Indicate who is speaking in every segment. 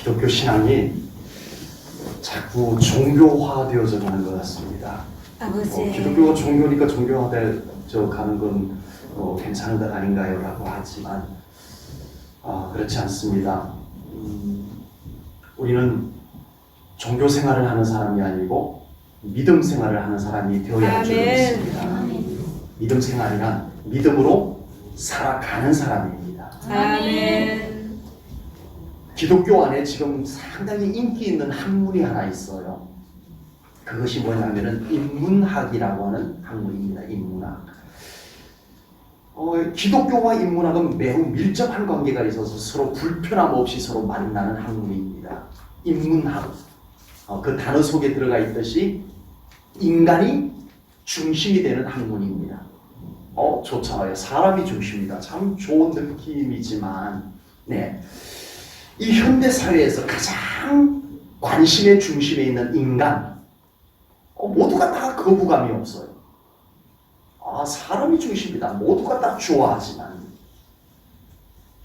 Speaker 1: 기독교 신앙이 자꾸 종교화되어져 가는 것 같습니다.
Speaker 2: 아버지.
Speaker 1: 기독교가 종교니까 종교화되어 가는 건 괜찮은 것 아닌가요? 라고 하지만 그렇지 않습니다. 우리는 종교 생활을 하는 사람이 아니고 믿음 생활을 하는 사람이 되어야 할 줄 믿습니다. 믿음 생활이란 믿음으로 살아가는 사람입니다.
Speaker 2: 아멘.
Speaker 1: 기독교 안에 지금 상당히 인기 있는 학문이 하나 있어요. 그것이 뭐냐면은 인문학이라고 하는 학문입니다. 인문학. 기독교와 인문학은 매우 밀접한 관계가 있어서 서로 불편함 없이 서로 만나는 학문입니다. 인문학. 그 단어 속에 들어가 있듯이 인간이 중심이 되는 학문입니다. 좋잖아요. 사람이 중심이다. 참 좋은 느낌이지만, 네. 이 현대 사회에서 가장 관심의 중심에 있는 인간, 모두가 다 거부감이 없어요. 사람이 중심이다. 모두가 다 좋아하지만.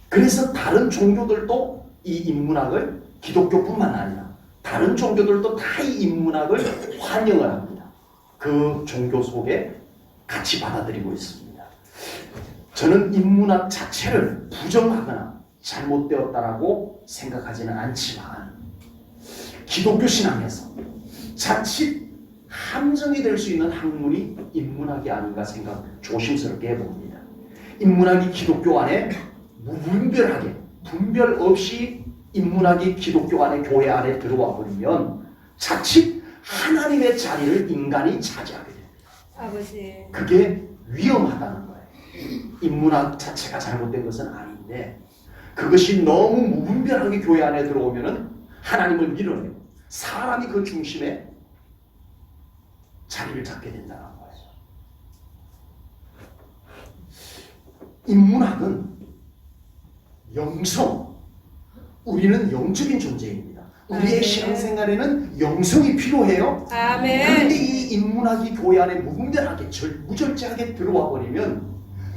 Speaker 1: 그래서 다른 종교들도 이 인문학을, 기독교뿐만 아니라 다른 종교들도 다 이 인문학을 환영을 합니다. 그 종교 속에 같이 받아들이고 있습니다. 저는 인문학 자체를 부정하거나 잘못되었다라고 생각하지는 않지만 기독교 신앙에서 자칫 함정이 될 수 있는 학문이 인문학이 아닌가 생각 조심스럽게 해봅니다. 인문학이 기독교 안에 무분별하게 분별 없이 인문학이 기독교 안에 교회 안에 들어와 버리면 자칫 하나님의 자리를 인간이 차지하게 됩니다.
Speaker 2: 아버지.
Speaker 1: 그게 위험하다는 거예요. 인문학 자체가 잘못된 것은 아닌데 그것이 너무 무분별하게 교회 안에 들어오면은 하나님을 밀어내고 사람이 그 중심에 자리를 잡게 된다는 거예요. 인문학은 영성, 우리는 영적인 존재입니다. 우리의 신앙생활에는 영성이 필요해요.
Speaker 2: 아멘.
Speaker 1: 그런데 이 인문학이 교회 안에 무분별하게 무절제하게 들어와 버리면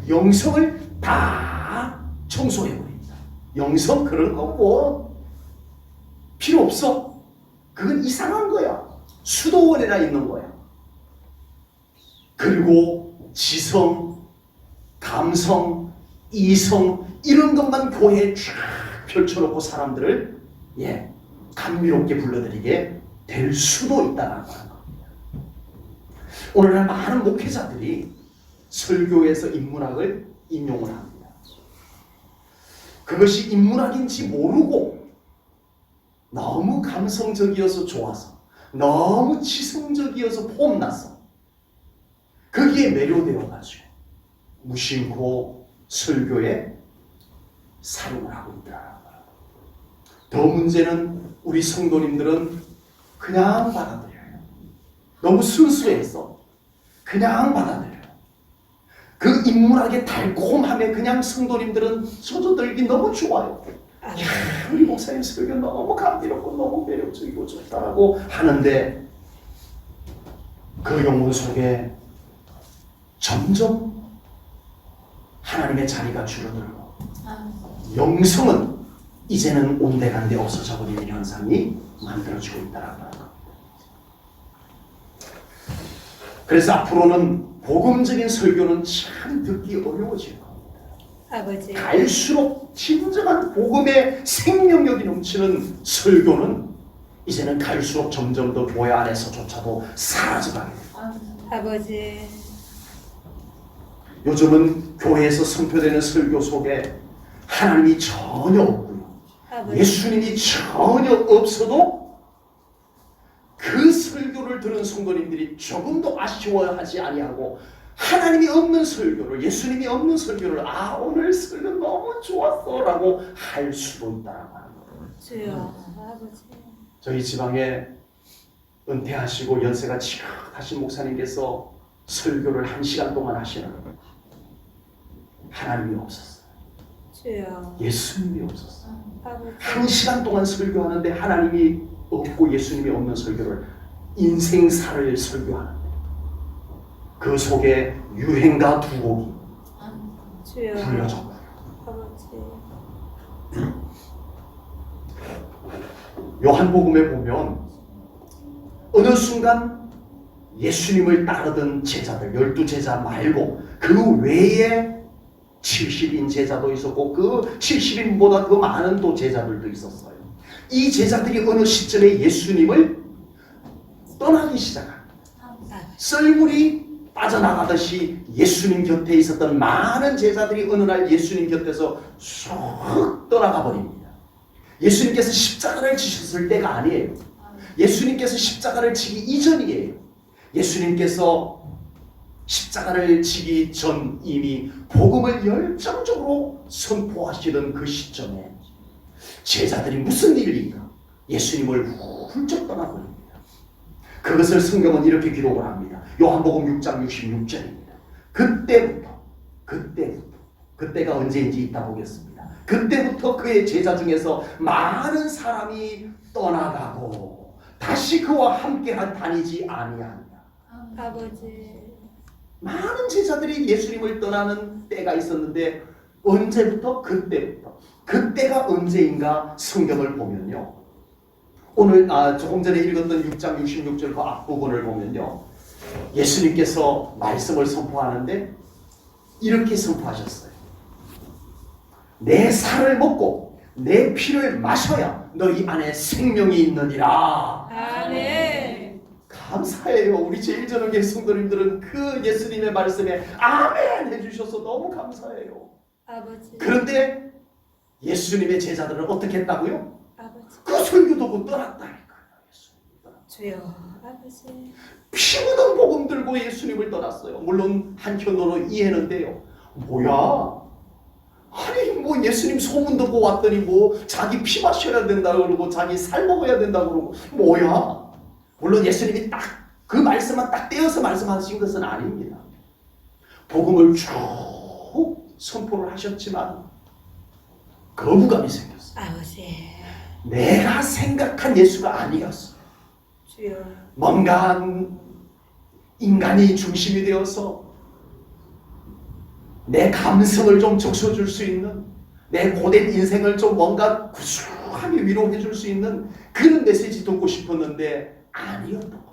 Speaker 1: 영성을 다 청소해 버립니다. 영성 그런 거 뭐 필요 없어. 그건 이상한 거야. 수도원에나 있는 거야. 그리고 지성, 감성, 이성 이런 것만 교회에 쫙 펼쳐놓고 사람들을 감미롭게 불러들이게 될 수도 있다는 겁니다. 오늘날 많은 목회자들이 설교에서 인문학을 인용을 합니다. 그것이 인문학인지 모르고 너무 감성적이어서 좋아서 너무 지성적이어서 폼나서 거기에 매료되어가지고 무심코 설교에 사용을 하고 있더라는 거예요. 더 문제는 우리 성도님들은 그냥 받아들여요. 너무 순수해서 그냥 받아들여요. 그 인문학의 달콤함에 그냥 성도님들은 젖어들기 너무 좋아요. 우리 목사님 설교 너무 감미롭고 너무 매력적이고 좋다라고 하는데 그 영혼 속에 점점 하나님의 자리가 줄어들고 영성은 이제는 온데간데 없어져 버리는 현상이 만들어지고 있다라고 하는 겁니다. 그래서 앞으로는 복음적인 설교는 참 듣기 어려워질 겁니다.
Speaker 2: 아버지.
Speaker 1: 갈수록 진정한 복음의 생명력이 넘치는 설교는 이제는 갈수록 점점 더 교회 안에서조차도 사라져가게 됩니다.
Speaker 2: 아버지.
Speaker 1: 요즘은 교회에서 선포되는 설교 속에 하나님이 전혀 없고요.
Speaker 2: 아버지.
Speaker 1: 예수님이 전혀 없어도 그 설교를 들은 성도님들이 조금도 아쉬워하지 아니하고 하나님이 없는 설교를, 예수님이 없는 설교를 오늘 설교 너무 좋았어 라고 할 수도 있다라고 하는 거예요.
Speaker 2: 주여. 아버지.
Speaker 1: 저희 지방에 은퇴하시고 연세가 지긋하신 목사님께서 설교를 1시간 동안 하시는 하나님이 없었어요.
Speaker 2: 주여.
Speaker 1: 예수님이 없었어요.
Speaker 2: 아버지.
Speaker 1: 1시간 동안 설교하는데 하나님이 없고 예수님이 없는 설교를 인생사를 설교하는데 그 속에 유행가 2곡이
Speaker 2: 주여.
Speaker 1: 불려졌어요.
Speaker 2: 아버지.
Speaker 1: 요한복음에 보면 어느 순간 예수님을 따르던 제자들 12제자 말고 그 외에 70인 제자도 있었고 그 70인보다 더 많은 또 제자들도 있었어요. 이 제자들이 어느 시점에 예수님을 떠나기 시작합니다. 썰물이 빠져나가듯이 예수님 곁에 있었던 많은 제자들이 어느 날 예수님 곁에서 쑥 떠나가 버립니다. 예수님께서 십자가를 지셨을 때가 아니에요. 예수님께서 십자가를 지기 이전이에요. 예수님께서 십자가를 지기 전 이미 복음을 열정적으로 선포하시던 그 시점에 제자들이 무슨 일인가 예수님을 훌쩍 떠나버립니다. 그것을 성경은 이렇게 기록을 합니다. 요한복음 6장 66절입니다. 그때가 언제인지 이따 보겠습니다. 그때부터 그의 제자 중에서 많은 사람이 떠나가고 다시 그와 함께 다니지 아니하니라.
Speaker 2: 아버지.
Speaker 1: 많은 제자들이 예수님을 떠나는 때가 있었는데 언제부터? 그때부터. 그때가 언제인가 성경을 보면요. 오늘 조금 전에 읽었던 6장 66절 그 앞부분을 보면요. 예수님께서 말씀을 선포하는데 이렇게 선포하셨어요. 내 살을 먹고 내 피를 마셔야 너희 안에 생명이 있느니라.
Speaker 2: 아멘.
Speaker 1: 감사해요. 우리 제1전원계 성도님들은 그 예수님의 말씀에 아멘 해주셔서 너무 감사해요.
Speaker 2: 아버지.
Speaker 1: 그런데 예수님의 제자들은 어떻게 했다고요?
Speaker 2: 아버지.
Speaker 1: 그 설교 듣고 떠났다니까요.
Speaker 2: 주여. 아버지.
Speaker 1: 피 묻은 복음 들고 예수님을 떠났어요. 물론 한편으로 이해는데요. 뭐야? 아니 뭐 예수님 소문 듣고 왔더니 뭐 자기 피 마셔야 된다 그러고 자기 살 먹어야 된다 그러고 뭐야? 물론 예수님이 딱 그 말씀만 딱 떼어서 말씀하신 것은 아닙니다. 복음을 쭉 선포를 하셨지만 거부감이 생겼어요.
Speaker 2: 아버지.
Speaker 1: 내가 생각한 예수가 아니었어요.
Speaker 2: 주여.
Speaker 1: 뭔가 인간이 중심이 되어서 내 감성을 좀 적셔줄 수 있는 내 고된 인생을 좀 뭔가 구수하게 위로해 줄 수 있는 그런 메시지 듣고 싶었는데 아니었던 거예요.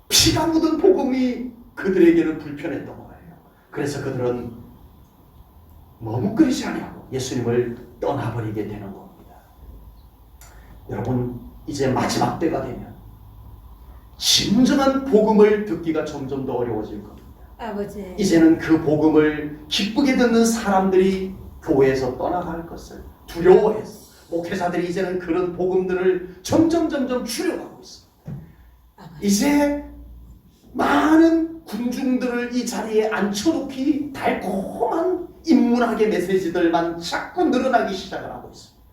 Speaker 1: 피가 묻은 복음이 그들에게는 불편했던 거예요. 그래서 그들은 머뭇거리지 않냐고 예수님을 떠나버리게 되는 겁니다. 여러분 이제 마지막 때가 되면 진정한 복음을 듣기가 점점 더 어려워질 겁니다.
Speaker 2: 아버지.
Speaker 1: 이제는 그 복음을 기쁘게 듣는 사람들이 교회에서 떠나갈 것을 두려워해서 목회자들이 이제는 그런 복음들을 점점 줄여가고 있습니다.
Speaker 2: 아버지.
Speaker 1: 이제 많은 군중들을 이 자리에 앉혀놓기 달콤한 인문학의 메시지들만 자꾸 늘어나기 시작을 하고 있습니다.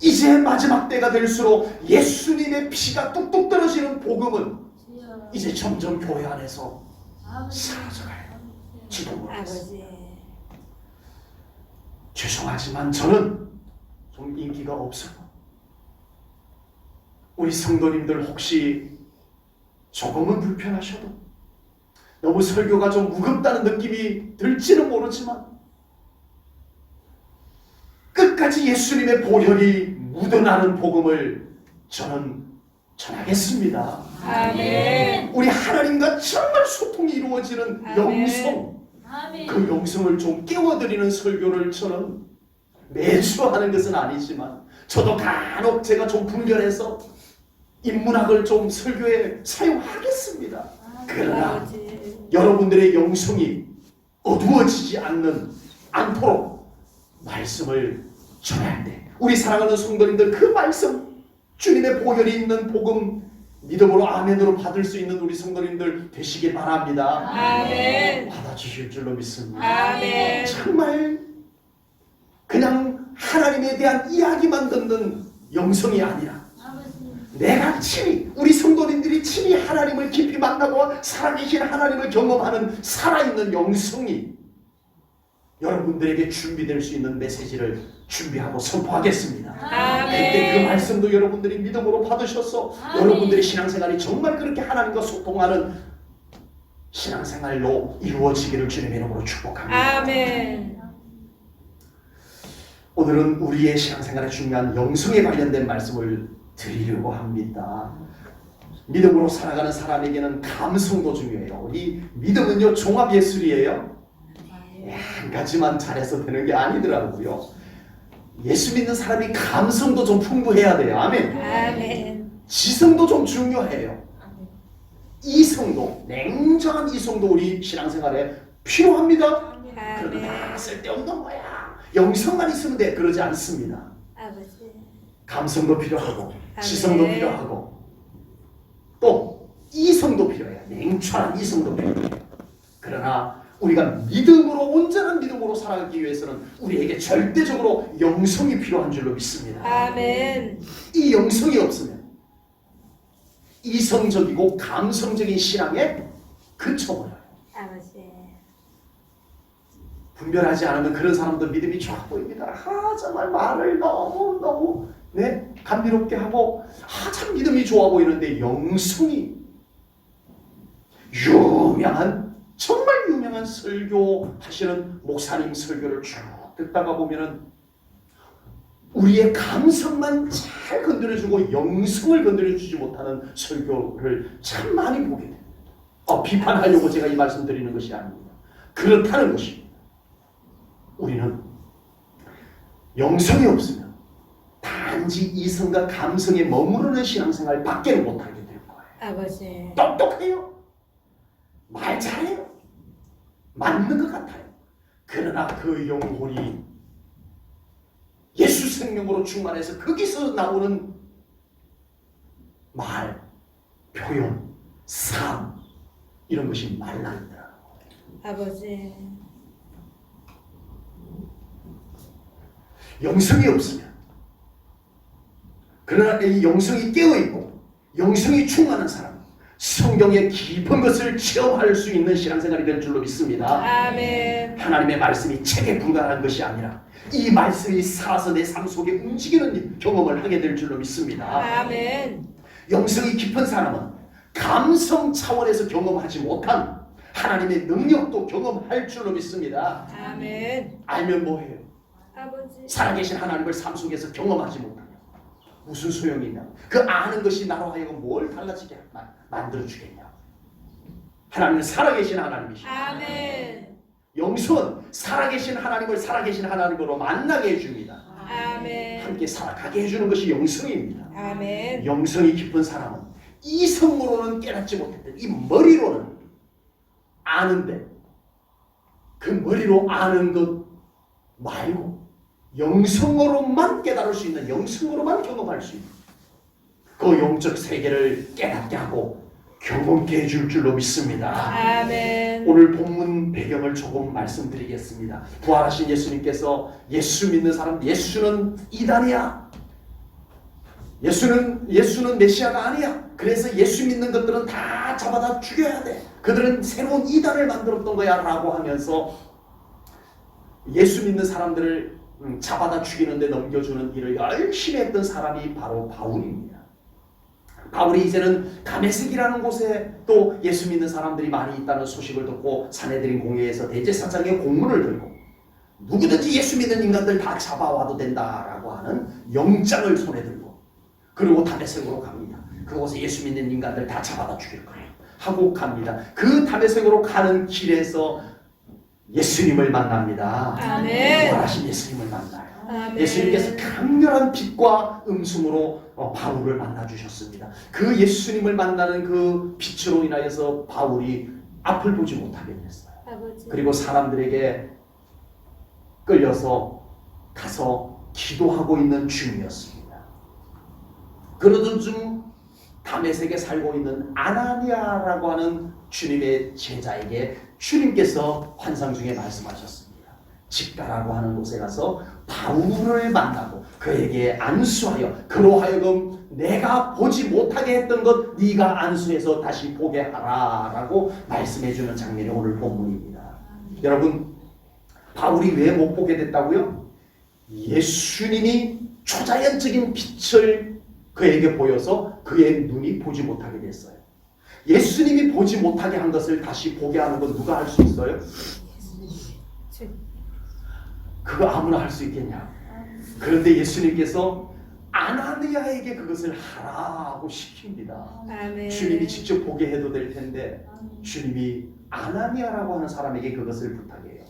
Speaker 1: 이제 마지막 때가 될수록 예수님의 피가 뚝뚝 떨어지는 복음은 이제 점점 교회 안에서 사라져가요. 지도 몰랐어요.
Speaker 2: 아버지.
Speaker 1: 죄송하지만 저는 좀 인기가 없어요. 우리 성도님들 혹시 조금은 불편하셔도 너무 설교가 좀 무겁다는 느낌이 들지는 모르지만 끝까지 예수님의 보혈이 묻어나는 복음을 저는 전하겠습니다.
Speaker 2: 아멘.
Speaker 1: 우리 하나님과 정말 소통이 이루어지는
Speaker 2: 아멘.
Speaker 1: 영성, 그 영성을 좀 깨워드리는 설교를 저는 매주 하는 것은 아니지만 저도 간혹 제가 좀 분별해서 인문학을 좀 설교에 사용하겠습니다. 그러나
Speaker 2: 아버지.
Speaker 1: 여러분들의 영성이 어두워지지 않도록 말씀을 전할 때 우리 사랑하는 성도님들 그 말씀 주님의 보혈이 있는 복음 믿음으로 아멘으로 받을 수 있는 우리 성도님들 되시길 바랍니다.
Speaker 2: 아멘.
Speaker 1: 받아주실 줄로 믿습니다.
Speaker 2: 아멘.
Speaker 1: 정말 그냥 하나님에 대한 이야기만 듣는 영성이 아니라 내가 친히 우리 성도님들이 친히 하나님을 깊이 만나고 살아계신 하나님을 경험하는 살아있는 영성이 여러분들에게 준비될 수 있는 메시지를 준비하고 선포하겠습니다. 그때 그 말씀도 여러분들이 믿음으로 받으셔서 여러분들의 신앙생활이 정말 그렇게 하나님과 소통하는 신앙생활로 이루어지기를 주님의 이름으로 축복합니다.
Speaker 2: 아멘.
Speaker 1: 오늘은 우리의 신앙생활에 중요한 영성에 관련된 말씀을 드리려고 합니다. 믿음으로 살아가는 사람에게는 감성도 중요해요. 우리 믿음은요 종합 예술이에요. 한 가지만 잘해서 되는 게 아니더라고요. 예수 믿는 사람이 감성도 좀 풍부해야 돼요. 아멘.
Speaker 2: 아멘.
Speaker 1: 지성도 좀 중요해요. 이성도, 냉정한 이성도 우리 신앙생활에 필요합니다. 그러나 다 쓸데없는 거야. 영성만 있으면 돼. 그러지 않습니다.
Speaker 2: 아버지.
Speaker 1: 감성도 필요하고 지성도 필요하고 또 이성도 필요해요. 냉철한 이성도 필요해요. 그러나 우리가 믿음으로 온전한 믿음으로 살아가기 위해서는 우리에게 절대적으로 영성이 필요한 줄로 믿습니다.
Speaker 2: 아멘.
Speaker 1: 이 영성이 없으면 이성적이고 감성적인 신앙에 그쳐버려요.
Speaker 2: 아버지.
Speaker 1: 분별하지 않으면 그런 사람도 믿음이 좋아 보입니다. 정말 말을 너무 감미롭게 하고 참 믿음이 좋아 보이는데 영성이 정말 유명한 설교하시는 목사님 설교를 쭉 듣다가 보면은 우리의 감성만 잘 건드려주고 영성을 건드려주지 못하는 설교를 참 많이 보게 돼요. 비판하려고 제가 이 말씀 드리는 것이 아닙니다. 그렇다는 것입니다. 우리는 영성이 없으면 단지 이성과 감성에 머무르는 신앙생활 밖에는 못하게 될 거예요.
Speaker 2: 아버지.
Speaker 1: 똑똑해요. 말 잘해요. 맞는 것 같아요. 그러나 그 영혼이 예수 생명으로 충만해서 거기서 나오는 말, 표현, 삶 이런 것이 말라있더라고요.
Speaker 2: 아버지.
Speaker 1: 영성이 없으면 그러나 이 영성이 깨어있고 영성이 충만한 사람 성경의 깊은 것을 체험할 수 있는 신앙생활이 될 줄로 믿습니다.
Speaker 2: 아멘.
Speaker 1: 하나님의 말씀이 책에 불과한 것이 아니라 이 말씀이 살아서 내 삶 속에 움직이는 경험을 하게 될 줄로 믿습니다.
Speaker 2: 아멘.
Speaker 1: 영성이 깊은 사람은 감성 차원에서 경험하지 못한 하나님의 능력도 경험할 줄로 믿습니다.
Speaker 2: 아멘.
Speaker 1: 알면 뭐해요?
Speaker 2: 아버지.
Speaker 1: 살아계신 하나님을 삶 속에서 경험하지 못하면 무슨 소용이 있냐? 그 아는 것이 나로 하여금 뭘 달라지게 만들어주겠냐? 하나님은 살아계신 하나님이시다.
Speaker 2: 아멘.
Speaker 1: 영성은 살아계신 하나님을 살아계신 하나님으로 만나게 해줍니다.
Speaker 2: 아멘.
Speaker 1: 함께 살아가게 해주는 것이 영성입니다.
Speaker 2: 아멘.
Speaker 1: 영성이 깊은 사람은 이성으로는 깨닫지 못했던 이 머리로는 아는데 그 머리로 아는 것 말고 영성으로만 깨달을 수 있는 영성으로만 경험할 수 있는 그 영적 세계를 깨닫게 하고 경험케 해줄 줄로 믿습니다.
Speaker 2: 아멘.
Speaker 1: 오늘 본문 배경을 조금 말씀드리겠습니다. 부활하신 예수님께서 예수 믿는 사람 예수는 이단이야. 예수는 메시아가 아니야. 그래서 예수 믿는 것들은 다 잡아다 죽여야 돼. 그들은 새로운 이단을 만들었던 거야 라고 하면서 예수 믿는 사람들을 잡아다 죽이는데 넘겨주는 일을 열심히 했던 사람이 바로 바울입니다. 바울이 이제는 다메섹이라는 곳에 또 예수 믿는 사람들이 많이 있다는 소식을 듣고 산헤드린 공회에서 대제사장의 공문을 들고 누구든지 예수 믿는 인간들 다 잡아와도 된다라고 하는 영장을 손에 들고 그리고 다메섹으로 갑니다. 그곳에 예수 믿는 인간들 다 잡아다 죽일 거예요 하고 갑니다. 그 다메섹으로 가는 길에서 예수님을 만납니다.
Speaker 2: 아멘.
Speaker 1: 부활하신 예수님을 만나요.
Speaker 2: 아멘.
Speaker 1: 예수님께서 강렬한 빛과 음성으로 바울을 만나주셨습니다. 그 예수님을 만나는 그 빛으로 인하여서 바울이 앞을 보지 못하게 됐어요.
Speaker 2: 아버지.
Speaker 1: 그리고 사람들에게 끌려서 가서 기도하고 있는 중이었습니다. 그러던 중 다메섹에 살고 있는 아나니아라고 하는 주님의 제자에게 주님께서 환상 중에 말씀하셨습니다. 직가라고 하는 곳에 가서 바울을 만나고 그에게 안수하여 그로 하여금 내가 보지 못하게 했던 것 네가 안수해서 다시 보게 하라 라고 말씀해주는 장면이 오늘 본문입니다. 여러분 바울이 왜 못 보게 됐다고요? 예수님이 초자연적인 빛을 그에게 보여서 그의 눈이 보지 못하게 됐어요. 예수님이 보지 못하게 한 것을 다시 보게 하는 건 누가 할 수 있어요? 그거 아무나 할 수 있겠냐? 그런데 예수님께서 아나니아에게 그것을 하라고 시킵니다.
Speaker 2: 아멘.
Speaker 1: 주님이 직접 보게 해도 될 텐데 주님이 아나니아라고 하는 사람에게 그것을 부탁해요.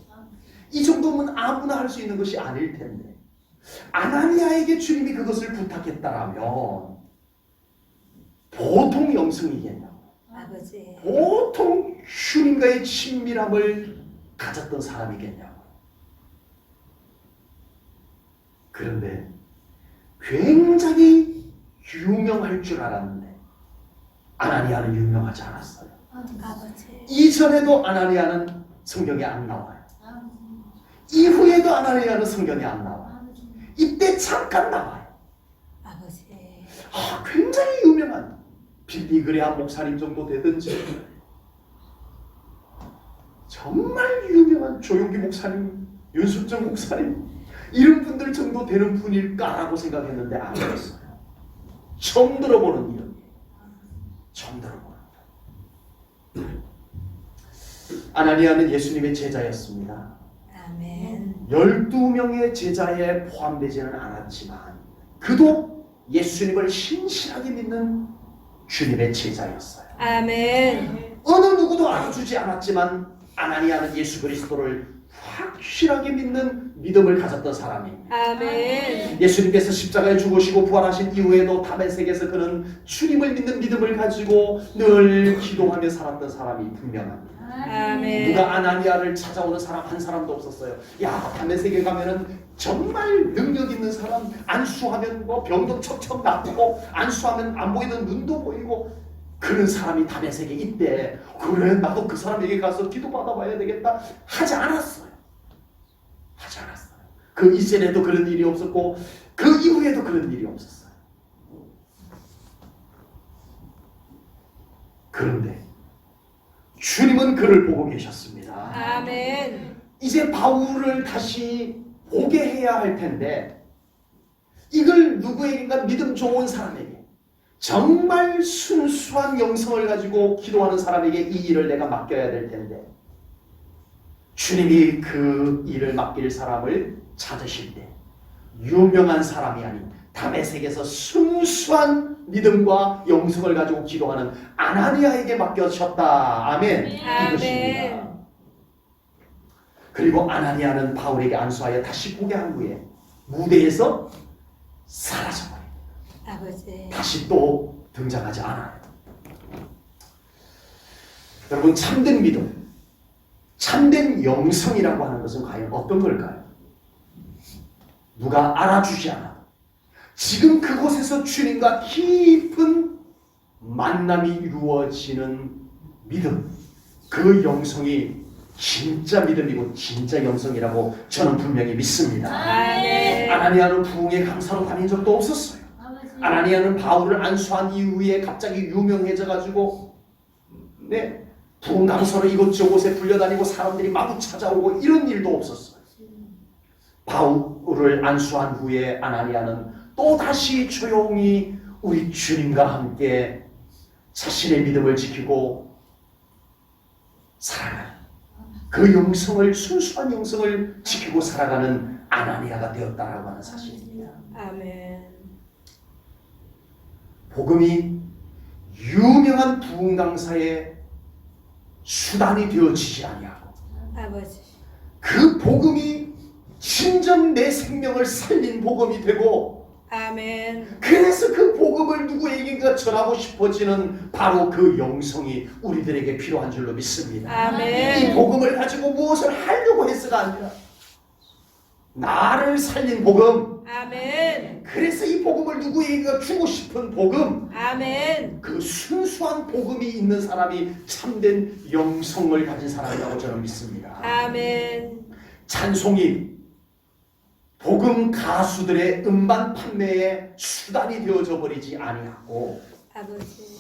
Speaker 1: 이 정도면 아무나 할 수 있는 것이 아닐 텐데 아나니아에게 주님이 그것을 부탁했다라면 보통 영성이겠냐고.
Speaker 2: 아버지.
Speaker 1: 보통 주님과의 친밀함을 가졌던 사람이겠냐고. 그런데 굉장히 유명할 줄 알았는데 아나니아는 유명하지 않았어요.
Speaker 2: 아버지.
Speaker 1: 이전에도 아나니아는 성경에 안 나와요. 이후에도 아나니아는 성경에 안 나와요. 이때 잠깐 나와요.
Speaker 2: 아버지.
Speaker 1: 굉장히 유명한 빌리그레아 목사님 정도 되든지 정말 유명한 조용기 목사님, 윤숙정 목사님 이런 분들 정도 되는 분일까라고 생각했는데 아니었어요. 처음 들어보는 이름이에요. 처음 들어보는 이름. 아나니아는 예수님의 제자였습니다.
Speaker 2: 아멘.
Speaker 1: 12명의 제자에 포함되지는 않았지만 그도 예수님을 신실하게 믿는 주님의 제자였어요.
Speaker 2: 아멘.
Speaker 1: 어느 누구도 알아주지 않았지만 아나니아는 예수 그리스도를 확실하게 믿는 믿음을 가졌던 사람입니다.
Speaker 2: 아멘.
Speaker 1: 예수님께서 십자가에 죽으시고 부활하신 이후에도 다메섹에서 그는 주님을 믿는 믿음을 가지고 늘 기도하며 살았던 사람이 분명합니다.
Speaker 2: 아멘.
Speaker 1: 누가 아나니아를 찾아오는 사람 한 사람도 없었어요. 야, 다메섹에 가면은 정말 능력 있는 사람, 안수하면 뭐 병도 척척 낫고 안수하면 안 보이는 눈도 보이고 그런 사람이 다메섹에 있대. 그래, 나도 그 사람에게 가서 기도 받아봐야 되겠다 하지 않았어요. 하지 않았어요. 그 이전에도 그런 일이 없었고 그 이후에도 그런 일이 없었어요. 그런데 주님은 그를 보고 계셨습니다.
Speaker 2: 아멘.
Speaker 1: 이제 바울을 다시 보게 해야 할 텐데 이걸 누구에게인가 믿음 좋은 사람에게 정말 순수한 영성을 가지고 기도하는 사람에게 이 일을 내가 맡겨야 될 텐데 주님이 그 일을 맡길 사람을 찾으실 때 유명한 사람이 아닌 다메섹에서 순수한 믿음과 영성을 가지고 기도하는 아나니아에게 맡겨주셨다. 아멘. 이것입니다. 그리고 아나니아는 바울에게 안수하여 다시 보게 한 후에 무대에서 사라져버립니다.
Speaker 2: 아버지.
Speaker 1: 다시 또 등장하지 않아요. 여러분, 참된 믿음, 참된 영성이라고 하는 것은 과연 어떤 걸까요? 누가 알아주지 않아 지금 그곳에서 주님과 깊은 만남이 이루어지는 믿음, 그 영성이 진짜 믿음이고 진짜 영성이라고 저는 분명히 믿습니다.
Speaker 2: 아멘.
Speaker 1: 아나니아는 부흥의 강사로 다닌 적도 없었어요. 아나니아는 바울을 안수한 이후에 갑자기 유명해져가지고 부흥 강사로 이곳저곳에 불려다니고 사람들이 마구 찾아오고 이런 일도 없었어요. 바울을 안수한 후에 아나니아는 또다시 조용히 우리 주님과 함께 자신의 믿음을 지키고 살아가는 그 영성을, 순수한 영성을 지키고 살아가는 아나니아가 되었다라고 하는 사실입니다.
Speaker 2: 아멘.
Speaker 1: 복음이 유명한 부흥 강사의 수단이 되어지지 아니하고
Speaker 2: 아버지.
Speaker 1: 그 복음이 진정 내 생명을 살린 복음이 되고
Speaker 2: 아멘.
Speaker 1: 그래서 그 복음을 누구에게인가 전하고 싶어지는 바로 그 영성이 우리들에게 필요한 줄로 믿습니다.
Speaker 2: 아멘.
Speaker 1: 이 복음을 가지고 무엇을 하려고 해서가 아니라 나를 살린 복음,
Speaker 2: 아멘.
Speaker 1: 그래서 이 복음을 누구에게가 주고 싶은 복음,
Speaker 2: 아멘.
Speaker 1: 그 순수한 복음이 있는 사람이 참된 영성을 가진 사람이라고 저는 믿습니다.
Speaker 2: 아멘.
Speaker 1: 찬송이 복음 가수들의 음반 판매의 수단이 되어져 버리지 아니하고
Speaker 2: 아버지.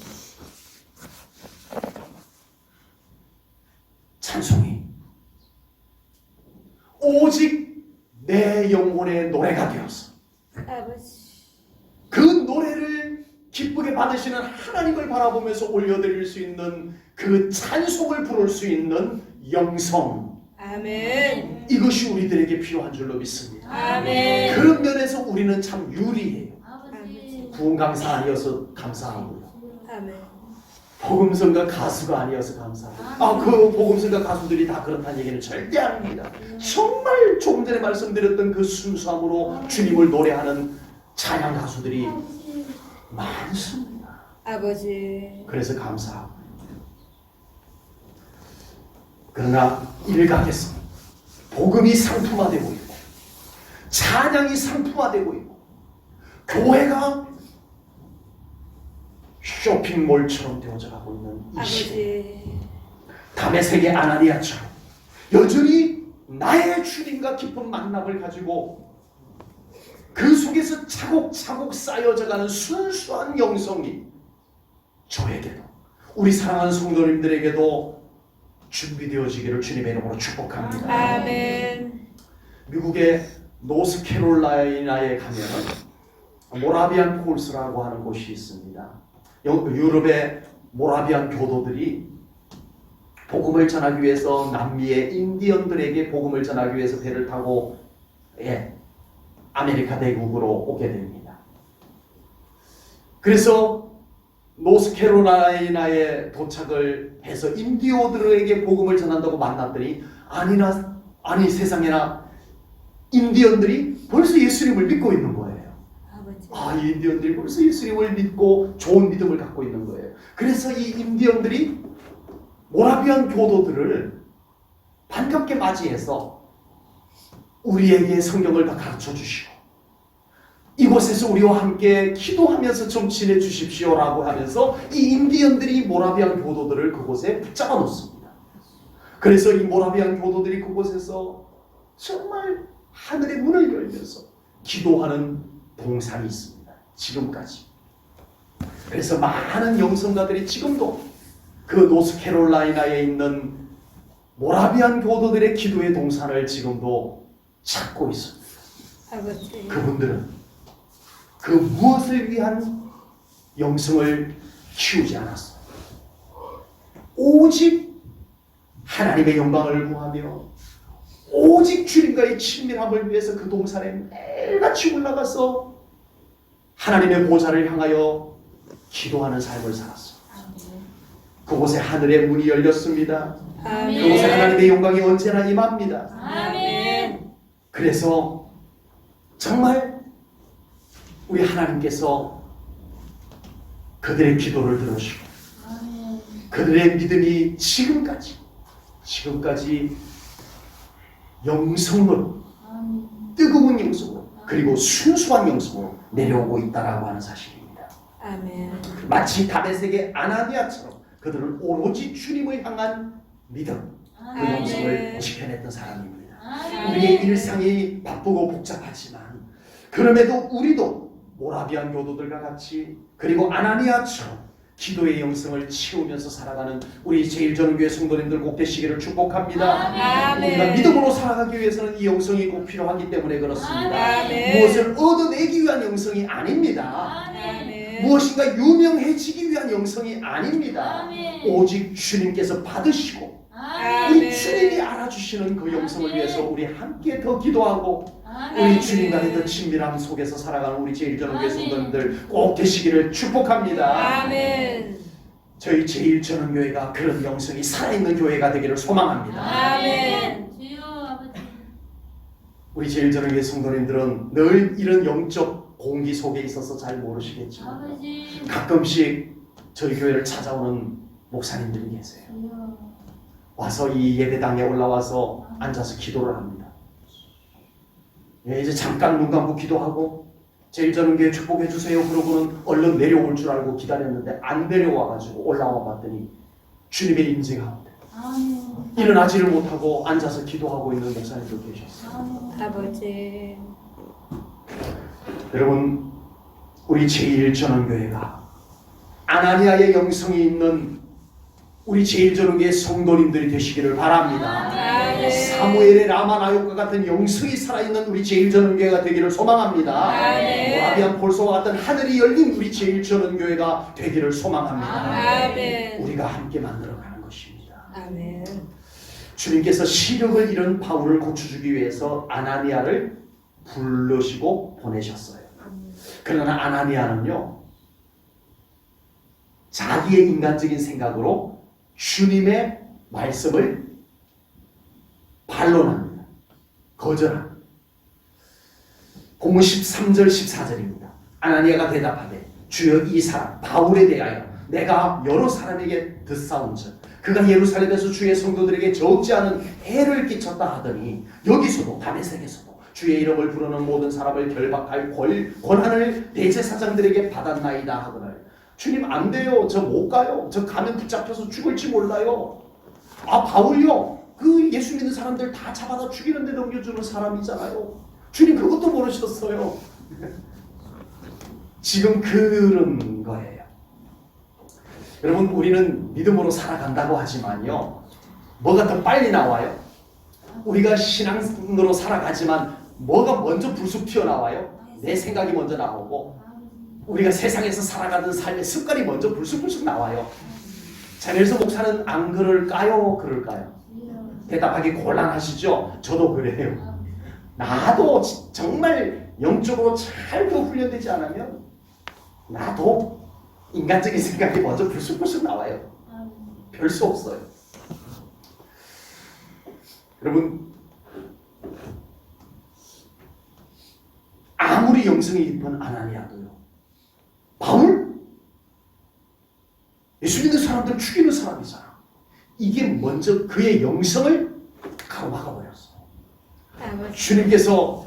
Speaker 1: 찬송이 오직 내 영혼의 노래가 되었어.
Speaker 2: 아버지.
Speaker 1: 그 노래를 기쁘게 받으시는 하나님을 바라보면서 올려드릴 수 있는 그 찬송을 부를 수 있는 영성,
Speaker 2: 아멘.
Speaker 1: 이것이 우리들에게 필요한 줄로 믿습니다.
Speaker 2: 아멘.
Speaker 1: 그런 면에서 우리는 참 유리해요.
Speaker 3: 아버지.
Speaker 1: 부흥 강사 아니어서 감사하고요.
Speaker 2: 아멘.
Speaker 1: 복음성가 가수가 아니어서 감사하고요. 그 복음성가 가수들이 다 그렇다는 얘기는 절대 아닙니다. 정말 조금 전에 말씀드렸던 그 순수함으로 주님을 노래하는 찬양 가수들이
Speaker 3: 아버지.
Speaker 1: 많습니다.
Speaker 2: 아버지.
Speaker 1: 그래서 감사하고. 그러나 일각에서 복음이 상품화되고 있고 찬양이 상품화되고 있고 교회가 쇼핑몰처럼 되어져 가고 있는 이 시대,
Speaker 2: 아버지.
Speaker 1: 다메섹의 아나니아처럼 여전히 나의 주님과 깊은 만남을 가지고 그 속에서 차곡차곡 쌓여져가는 순수한 영성이 저에게도 우리 사랑하는 성도님들에게도 준비되어지기를 주님의 이름으로 축복합니다.
Speaker 2: 아멘.
Speaker 1: 미국의 노스캐롤라이나에 가면은 모라비안 폴스라고 하는 곳이 있습니다. 유럽의 모라비안 교도들이 복음을 전하기 위해서 남미의 인디언들에게 복음을 전하기 위해서 배를 타고 아메리카 대국으로 오게 됩니다. 그래서 노스캐롤라이나에 도착을 해서 인디오들에게 복음을 전한다고 만났더니 아니 세상에나 인디언들이 벌써 예수님을 믿고 있는 거예요.
Speaker 2: 아버지.
Speaker 1: 이 인디언들이 벌써 예수님을 믿고 좋은 믿음을 갖고 있는 거예요. 그래서 이 인디언들이 모라비안 교도들을 반갑게 맞이해서 우리에게 성경을 다 가르쳐 주시고 이곳에서 우리와 함께 기도하면서 좀 지내 주십시오라고 하면서 이 인디언들이 모라비안 교도들을 그곳에 붙잡아 놓습니다. 그래서 이 모라비안 교도들이 그곳에서 정말 하늘의 문을 열면서 기도하는 동산이 있습니다. 지금까지. 그래서 많은 영성가들이 지금도 그 노스캐롤라이나에 있는 모라비안 교도들의 기도의 동산을 지금도 찾고 있습니다.
Speaker 2: 아버지.
Speaker 1: 그분들은 그 무엇을 위한 영성을 키우지 않았어요. 오직 하나님의 영광을 구하며 오직 주님과의 친밀함을 위해서 그 동산에 매일같이 올라가서 하나님의 보좌를 향하여 기도하는 삶을 살았어요. 그곳에 하늘의 문이 열렸습니다.
Speaker 2: 아멘.
Speaker 1: 그곳에 하나님의 영광이 언제나 임합니다.
Speaker 2: 아멘.
Speaker 1: 그래서 정말 우리 하나님께서 그들의 기도를 들으시고 그들의 믿음이 지금까지 영성으로 뜨거운 영성으로 그리고 순수한 영성으로 내려오고 있다라고 하는 사실입니다.
Speaker 2: 아멘.
Speaker 1: 마치 다메섹의 아나니아처럼 그들은 오로지 주님을 향한 믿음 그 영성을 지켜냈던 사람입니다. 우리의 일상이 바쁘고 복잡하지만 그럼에도 우리도 모라비안 교도들과 같이 그리고 아나니아처럼 기도의 영성을 치우면서 살아가는 우리 제일전교회 성도님들 꼭 되시기를 축복합니다.
Speaker 2: 아멘.
Speaker 1: 우리가 믿음으로 살아가기 위해서는 이 영성이 꼭 필요하기 때문에 그렇습니다.
Speaker 2: 아멘.
Speaker 1: 무엇을 얻어내기 위한 영성이 아닙니다.
Speaker 2: 아멘.
Speaker 1: 무엇인가 유명해지기 위한 영성이 아닙니다.
Speaker 3: 아멘.
Speaker 1: 오직 주님께서 받으시고 우리 주님이 알아주시는 그 영성을 위해서 우리 함께 더 기도하고 우리 주님과의 더 친밀함 속에서 살아가는 우리 제일전교회 성도님들 꼭 되시기를 축복합니다.
Speaker 2: 아멘.
Speaker 1: 저희 제일전교회가 그런 영성이 살아있는 교회가 되기를 소망합니다.
Speaker 2: 아멘.
Speaker 3: 주여 아버지.
Speaker 1: 우리 제일전교회 성도님들은 늘 이런 영적 공기 속에 있어서 잘 모르시겠지만
Speaker 3: 아버지.
Speaker 1: 가끔씩 저희 교회를 찾아오는 목사님들이 계세요.
Speaker 3: 주여.
Speaker 1: 와서 이 예배당에 올라와서 앉아서 기도를 합니다. 이제 잠깐 눈 감고 기도하고 제일전교회 축복해 주세요 그러고는 얼른 내려올 줄 알고 기다렸는데 안 내려와가지고 올라와 봤더니 주님의 임재 가운데
Speaker 3: 아멘.
Speaker 1: 일어나지를 못하고 앉아서 기도하고 있는 목사님도 계셨어요.
Speaker 2: 아버지.
Speaker 1: 여러분 우리 제일전원교회가 아나니아의 영성이 있는 우리 제일전원교회 성도님들이 되시기를 바랍니다.
Speaker 2: 아멘.
Speaker 1: 사무엘의 라마나욕과 같은 영성이 살아있는 우리 제일전원교회가 되기를 소망합니다.
Speaker 2: 아멘.
Speaker 1: 모라비안 폴소와 같은 하늘이 열린 우리 제일전원교회가 되기를 소망합니다.
Speaker 2: 아멘.
Speaker 1: 우리가 함께 만들어가는 것입니다.
Speaker 2: 아멘.
Speaker 1: 주님께서 시력을 잃은 바울을 고쳐주기 위해서 아나니아를 부르시고 보내셨어요. 그러나 아나니아는요, 자기의 인간적인 생각으로 주님의 말씀을 반론합니다. 거절합니다. 본문 13절 14절입니다. 아나니아가 대답하되 주여 이 사람 바울에 대하여 내가 여러 사람에게 듣사온즉 그가 예루살렘에서 주의 성도들에게 적지 않은 해를 끼쳤다 하더니 여기서도 다메섹에서도 주의 이름을 부르는 모든 사람을 결박할 권한을 대제사장들에게 받았나이다 하거늘 주님 안 돼요. 저 못 가요. 저 가면 붙잡혀서 죽을지 몰라요. 아 바울요. 그 예수 믿는 사람들 다 잡아다 죽이는데 넘겨주는 사람이잖아요. 주님 그것도 모르셨어요. 지금 그런 거예요. 여러분 우리는 믿음으로 살아간다고 하지만요. 뭐가 더 빨리 나와요? 우리가 신앙으로 살아가지만 뭐가 먼저 불쑥 튀어나와요? 내 생각이 먼저 나오고 우리가 세상에서 살아가는 삶의 습관이 먼저 불쑥불쑥 나와요. 자네에서 목사는 안 그럴까요? 그럴까요? 대답하기 곤란하시죠? 저도 그래요. 나도 정말 영적으로 잘 훈련되지 않으면 나도 인간적인 생각이 먼저 불쑥불쑥 나와요. 별 수 없어요. 여러분 아무리 영성이 깊은 아나니아도요. 바울? 예수 믿는 사람들 죽이는 사람이잖아. 이게 먼저 그의 영성을 가로막아버렸어. 주님께서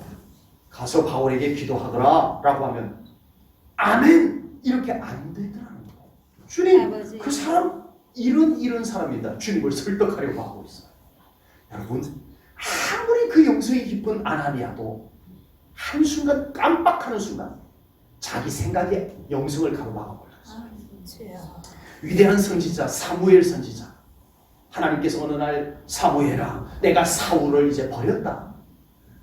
Speaker 1: 가서 바울에게 기도하더라 라고 하면 아멘 이렇게 안 되더라는 거예요. 주님
Speaker 2: 아버지.
Speaker 1: 그 사람 이런 사람이다. 주님을 설득하려고 하고 있어요. 여러분 아무리 그 영성이 깊은 아나니아도 한순간 깜빡하는 순간 자기 생각에 영성을 가로막아버렸어요. 위대한 선지자 사무엘 선지자 하나님께서 어느 날 사무엘아 내가 사울을 이제 버렸다.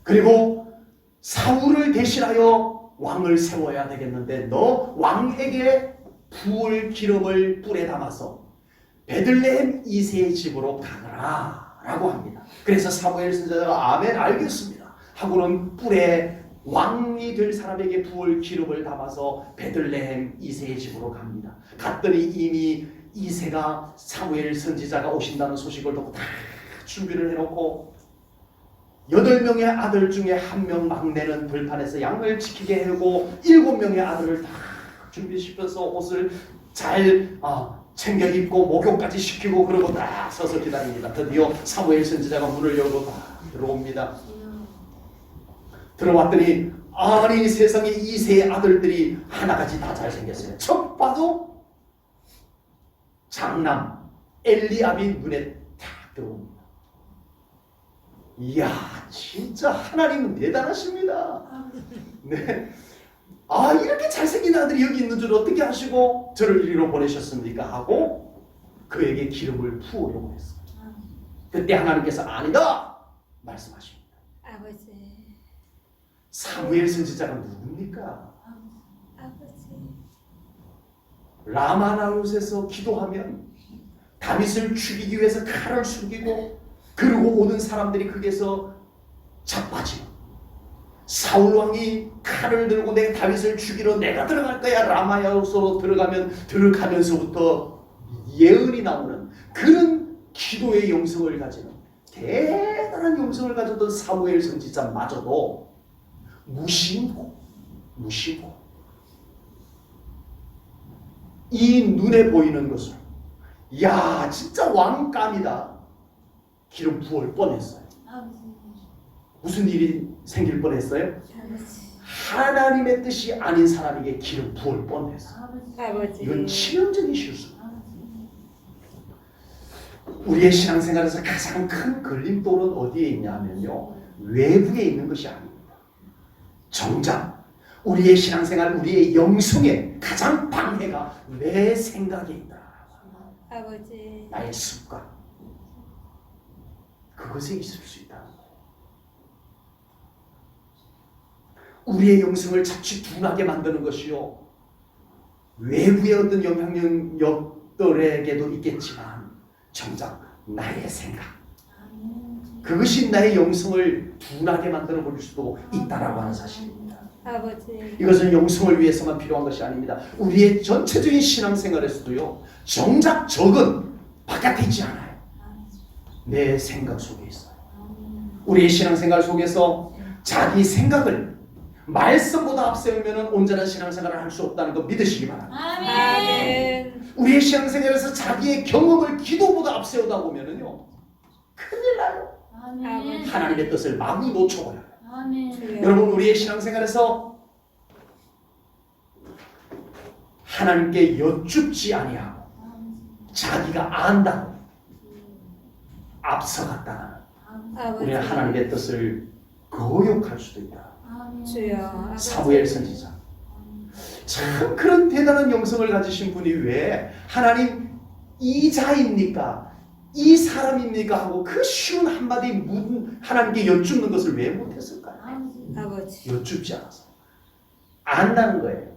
Speaker 1: 그리고 사울을 대신하여 왕을 세워야 되겠는데 너 왕에게 부을 기름을 뿔에 담아서 베들레헴 이새의 집으로 가거라 라고 합니다. 그래서 사무엘 선지자가 아멘 알겠습니다 하고는 뿔에 왕이 될 사람에게 부을 기름을 담아서 베들레헴 이새의 집으로 갑니다. 갔더니 이미 이새가 사무엘 선지자가 오신다는 소식을 듣고 다 준비를 해놓고 8명의 아들 중에 1명 막내는 들판에서 양을 지키게 하고 7명의 아들을 다 준비시켜서 옷을 잘 챙겨 입고 목욕까지 시키고 그러고 딱 서서 기다립니다. 드디어 사무엘 선지자가 문을 열고 다 들어옵니다. 들어왔더니 아니 세상에 이세의 아들들이 하나같이 다 잘생겼어요. 첫 봐도 장남 엘리압이 눈에 탁 들어옵니다. 이야 진짜 하나님은 대단하십니다. 네. 아 이렇게 잘생긴 아들이 여기 있는 줄 어떻게 아시고 저를 이리로 보내셨습니까? 하고 그에게 기름을 부으려고 했어요. 그때 하나님께서 아니다 말씀하십니다.
Speaker 2: 아버지.
Speaker 1: 사무엘 선지자가 누굽니까?
Speaker 2: 아버지.
Speaker 1: 라마나웃에서 기도하면 다윗을 죽이기 위해서 칼을 숙이고 그리고 오는 사람들이 거기에서 자빠지고 사울 왕이 칼을 들고 내가 다윗을 죽이러 내가 들어갈 거야 라마나웃으로 들어가면서부터 예언이 나오는 그런 기도의 영성을 가지는 대단한 영성을 가졌던 사무엘 선지자마저도 무심코 이 눈에 보이는 것을 야 진짜 왕감이다 기름 부을 뻔했어요. 무슨 일이 생길 뻔했어요? 하나님의 뜻이 아닌 사람에게 기름 부을 뻔했어요.
Speaker 2: 아버지.
Speaker 1: 이건 치명적인 실수. 우리의 신앙생활에서 가장 큰 걸림돌은 어디에 있냐면요 외부에 있는 것이 아닙니다. 정작 우리의 신앙생활, 우리의 영성에 가장 방해가 내 생각에 있다.
Speaker 2: 아버지.
Speaker 1: 나의 습관. 그것에 있을 수 있다. 우리의 영성을 자칫 둔하게 만드는 것이요. 외부의 어떤 영향력들에게도 있겠지만 정작 나의 생각. 그것이 나의 영성을 둔하게 만들어 버릴 수도 있다라고 하는 사실입니다.
Speaker 2: 아버지.
Speaker 1: 이것은 영성을 위해서만 필요한 것이 아닙니다. 우리의 전체적인 신앙생활에서도요. 정작 적은 바깥에 있지 않아요. 내 생각 속에 있어요. 우리의 신앙생활 속에서 자기 생각을 말씀보다 앞세우면 온전한 신앙생활을 할 수 없다는 거 믿으시기 바랍니다.
Speaker 2: 아멘.
Speaker 1: 우리의 신앙생활에서 자기의 경험을 기도보다 앞세우다 보면은요 큰일 나요.
Speaker 3: 아멘.
Speaker 1: 하나님의 뜻을 마구 놓쳐버려요.
Speaker 3: 아멘.
Speaker 2: 주여.
Speaker 1: 여러분, 우리의 신앙생활에서 하나님께 여쭙지 아니하고 자기가 안다고 앞서갔다가
Speaker 2: 아버지.
Speaker 1: 우리는 하나님의 뜻을 거역할 수도 있다.
Speaker 2: 주여. 아버지.
Speaker 1: 사무엘 선지자 참 그런 대단한 영성을 가지신 분이 왜 하나님 이 자입니까? 이 사람입니까? 하고 그 쉬운 한마디 하나님께 여쭙는 것을 왜 못했을까요?
Speaker 2: 아버지.
Speaker 1: 여쭙지 않아서 안다는 거예요.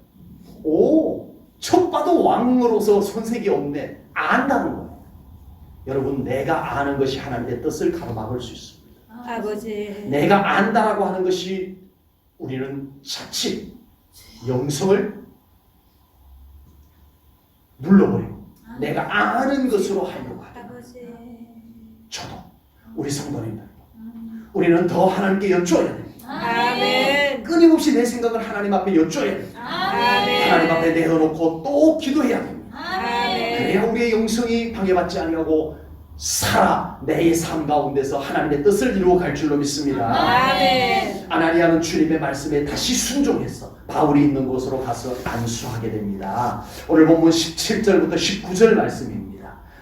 Speaker 1: 오, 첫 봐도 왕으로서 손색이 없네. 안다는 거예요. 여러분, 내가 아는 것이 하나님의 뜻을 가로막을 수 있습니다.
Speaker 2: 아버지.
Speaker 1: 내가 안다라고 하는 것이 우리는 자칫 영성을 눌러버리고 내가 아는 것으로 하려고 하죠.
Speaker 2: 아버지.
Speaker 1: 저도 우리 성도님들 우리는 더 하나님께 여쭈어야 됩니다.
Speaker 2: 아멘.
Speaker 1: 끊임없이 내 생각을 하나님 앞에 여쭈어야 됩니다.
Speaker 2: 아멘.
Speaker 1: 하나님 앞에 내어놓고 또 기도해야 됩니다.
Speaker 2: 아멘.
Speaker 1: 그래야 우리의 영성이 방해받지 아니하고 살아 내 삶 가운데서 하나님의 뜻을 이루어 갈 줄로 믿습니다.
Speaker 2: 아멘.
Speaker 1: 아나니아는 주님의 말씀에 다시 순종해서 바울이 있는 곳으로 가서 안수하게 됩니다. 오늘 본문 17절부터 19절 말씀입니다.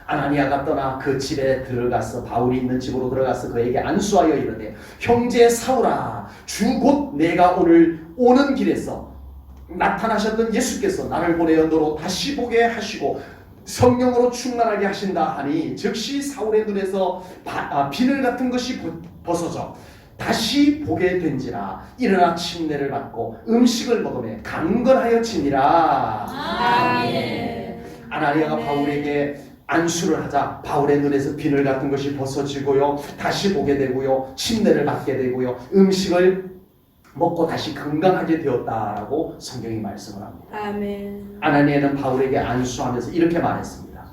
Speaker 1: 아나니아가 떠나 그 집에 들어가서 바울이 있는 집으로 들어가서 그에게 안수하여 이르되 형제 사울아 주 곧 내가 오늘 오는 길에서 나타나셨던 예수께서 나를 보내어 너로 다시 보게 하시고 성령으로 충만하게 하신다 하니 즉시 사울의 눈에서 비늘 같은 것이 벗어져 다시 보게 된지라 일어나 침례를 받고 음식을 먹으며 강건하여 지니라.
Speaker 2: 아멘.
Speaker 1: 아나니아가 바울에게 안수를 하자 바울의 눈에서 비늘 같은 것이 벗어지고요 다시 보게 되고요 침례를 받게 되고요 음식을 먹고 다시 건강하게 되었다라고 성경이 말씀을 합니다.
Speaker 2: 아멘.
Speaker 1: 아나니아는 바울에게 안수하면서 이렇게 말했습니다.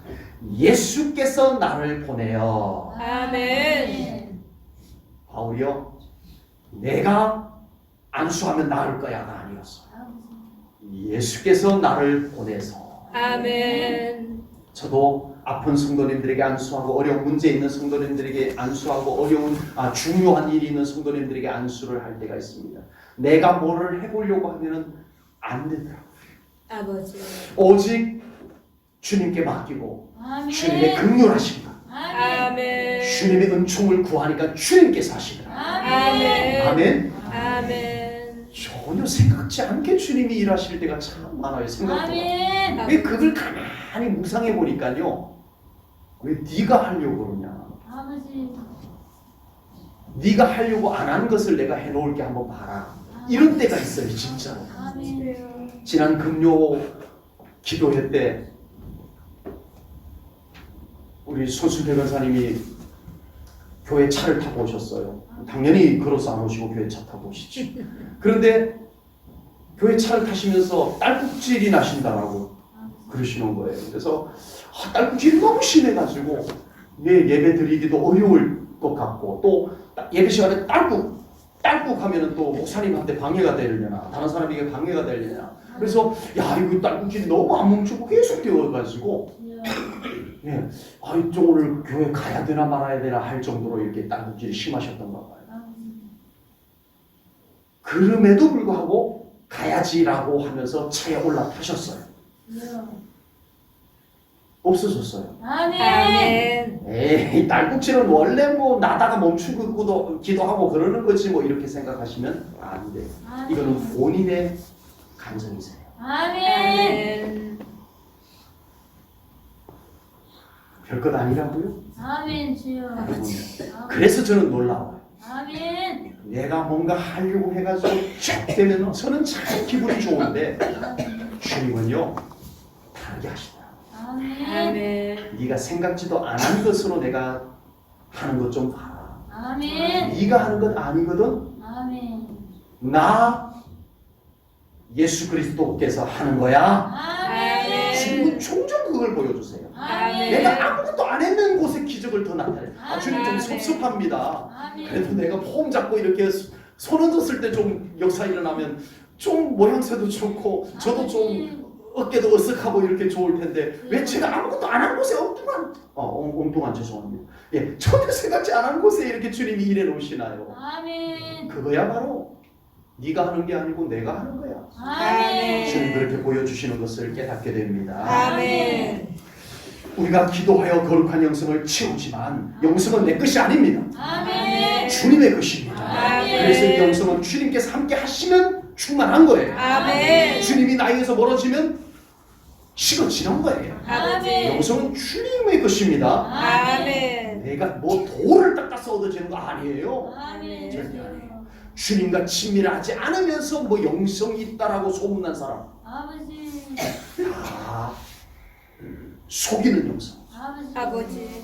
Speaker 1: 예수께서 나를 보내어.
Speaker 2: 아멘.
Speaker 1: 바울이요 내가 안수하면 나을 거야가 아니었어요. 예수께서 나를 보내서.
Speaker 2: 아멘.
Speaker 1: 저도 아픈 성도님들에게 안수하고 어려운 문제 있는 성도님들에게 안수하고 어려운 중요한 일이 있는 성도님들에게 안수를 할 때가 있습니다. 내가 뭐를 해보려고 하면은 안 되더라고요.
Speaker 2: 아버지.
Speaker 1: 오직 주님께 맡기고
Speaker 3: 아멘.
Speaker 1: 주님의 긍휼하심과
Speaker 2: 아멘.
Speaker 1: 주님의 은총을 구하니까 주님께서 하시더라고요.
Speaker 2: 아멘.
Speaker 1: 아멘.
Speaker 2: 아멘.
Speaker 1: 전혀 생각지 않게 주님이 일하실 때가 참 많아요. 생각보다.
Speaker 3: 아멘.
Speaker 1: 왜 그걸 가만히 묵상해 보니까요. 왜 네가 하려고 그러냐.
Speaker 3: 아버지.
Speaker 1: 네가 하려고 안 한 것을 내가 해놓을게 한번 봐라. 이런 때가 있어요. 진짜로.
Speaker 3: 아멘.
Speaker 1: 지난 금요 기도회 때 우리 손순태 권사님이 교회 차를 타고 오셨어요. 당연히 걸어서 안 오시고 교회 차 타고 오시죠. 그런데 교회 차를 타시면서 딸꾹질이 나신다라고 그러시는 거예요. 그래서 딸꾹질이 너무 심해가지고 예배 드리기도 어려울 것 같고 또 예배 시간에 딸꾹 하면은 또 목사님한테 방해가 되려나 다른 사람에게 방해가 되려나 그래서 야 이거 딸꾹질이 너무 안 멈추고 계속 되어가지고 좀 오늘 교회 가야 되나 말아야 되나 할 정도로 이렇게 딸꾹질이 심하셨던가 봐요. 그럼에도 불구하고 가야지라고 하면서 차에 올라타셨어요. 없어졌어요.
Speaker 3: 아멘.
Speaker 2: 아멘.
Speaker 1: 딸꾹질은 원래 뭐 나다가 멈추고 기도하고 그러는 거지 뭐 이렇게 생각하시면 안 돼요. 이거는 본인의 감정이세요.
Speaker 3: 아멘.
Speaker 2: 아멘.
Speaker 1: 별것 아니라고요?
Speaker 3: 아멘 주여.
Speaker 1: 여러분, 그래서 저는 놀라워요.
Speaker 3: 아멘.
Speaker 1: 내가 뭔가 하려고 해가지고 쫙 되면 저는 참 기분이 좋은데 주님은요 다르게 하시더라고요.
Speaker 3: 아멘.
Speaker 2: 아멘.
Speaker 1: 네가 생각지도 않은 것으로 내가 하는 것 좀 봐라.
Speaker 3: 아멘.
Speaker 1: 네가 하는 건 아니거든.
Speaker 3: 아멘.
Speaker 1: 나 예수 그리스도께서 하는 거야.
Speaker 3: 아멘.
Speaker 1: 주님은 종종 그걸 보여주세요.
Speaker 3: 아멘.
Speaker 1: 내가 아무것도 안 했는 곳에 기적을 더 나타내. 주님 좀
Speaker 3: 아멘.
Speaker 1: 섭섭합니다.
Speaker 3: 아멘.
Speaker 1: 그래도 내가 폼 잡고 이렇게 손 얹었을 때 좀 역사 일어나면 좀 모양새도 좋고 저도 좀 어깨도 으쓱하고 이렇게 좋을 텐데 왜 제가 아무것도 안 한 곳에 엉뚱한 죄송합니다. 예, 전혀 생각지 않은 곳에 이렇게 주님이 일해 놓으시나요?
Speaker 3: 아멘.
Speaker 1: 그거야 바로 네가 하는 게 아니고 내가 하는 거야.
Speaker 3: 아멘.
Speaker 1: 주님 그렇게 보여주시는 것을 깨닫게 됩니다.
Speaker 2: 아멘.
Speaker 1: 우리가 기도하여 거룩한 영성을 채우지만 영성은 내 것이 아닙니다.
Speaker 3: 아멘.
Speaker 1: 주님의 것입니다.
Speaker 3: 아멘.
Speaker 1: 그래서 이 영성은 주님께서 함께 하시면 충만한 거예요.
Speaker 2: 아멘.
Speaker 1: 주님이 나에게서 멀어지면 식어지는 거예요.
Speaker 3: 아멘.
Speaker 1: 영성은 주님의 것입니다.
Speaker 2: 아멘.
Speaker 1: 내가 뭐 돌을 닦아서 얻어지는 거 아니에요.
Speaker 3: 아멘.
Speaker 1: 절대 아니에요. 주님과 친밀하지 않으면서 뭐 영성이 있다라고 소문난 사람
Speaker 3: 아버지.
Speaker 1: 다 속이는 영성.
Speaker 2: 아버지.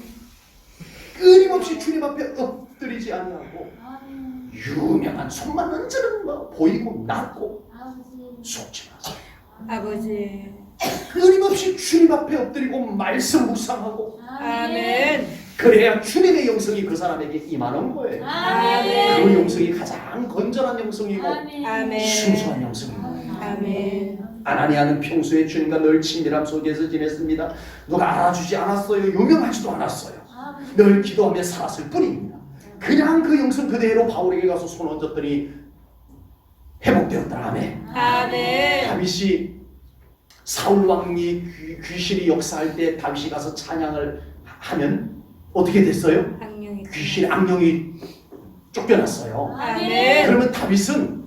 Speaker 1: 끊임없이 주님 앞에 엎드리지 아니하고
Speaker 3: 아멘.
Speaker 1: 유명한 손만 얹는 거 보이고 낫고
Speaker 3: 아버지.
Speaker 1: 속지 마세요.
Speaker 2: 아버지.
Speaker 1: 끊임없이 주님 앞에 엎드리고 말씀 묵상하고
Speaker 2: 아멘.
Speaker 1: 그래야 주님의 영성이 그 사람에게 임하는 거예요.
Speaker 3: 아멘.
Speaker 1: 그 영성이 가장 건전한 영성이고
Speaker 2: 아멘.
Speaker 1: 순수한 영성입니다.
Speaker 2: 아멘.
Speaker 1: 아나니아는 평소에 주님과 늘 친밀함 속에서 지냈습니다. 누가 알아주지 않았어요. 유명하지도 않았어요. 늘 기도하며 살았을 뿐입니다. 그냥 그 영성 그대로 바울에게 가서 손 얹었더니 회복되었더라. 아멘.
Speaker 2: 아멘.
Speaker 1: 다윗이 사울 왕이 귀신이 역사할 때 다윗이 가서 찬양을 하면 어떻게 됐어요?
Speaker 2: 악령이.
Speaker 1: 귀신 악령이 쫓겨났어요.
Speaker 2: 아멘.
Speaker 1: 그러면 다윗은